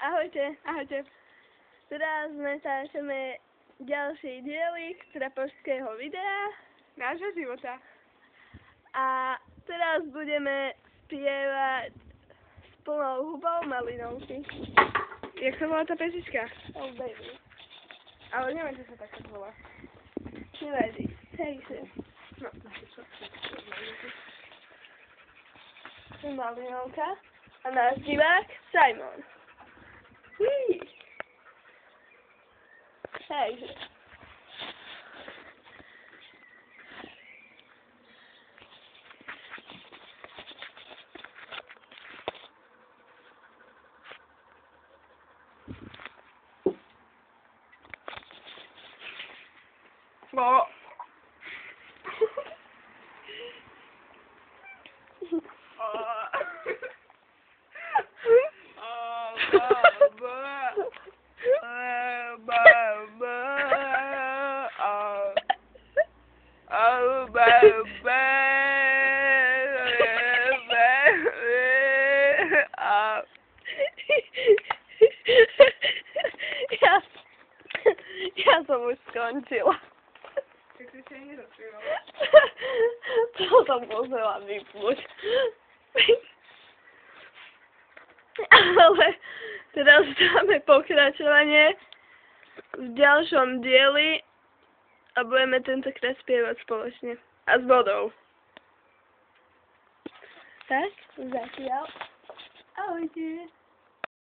Ahojte, ahojte. Teraz natáčame ďalší dielik trapošského videa nášho života. a teraz budeme spievať s plnou hubou Malinovky. Jak sa volá tá pesnička? Oh baby. Ale neviem, čo sa takto volá. Nevadí. Hej si. No, Malinovka a náš divák Simon. Hej. No. Ja som už skončila. Tak si sa nerozpievala. To som musela vypnúť. Ale teraz dáme pokračovanie v ďalšom dieli a budeme tentokrát spievať spoločne. A s vodou. Tak, zatiaľ. Ahojte.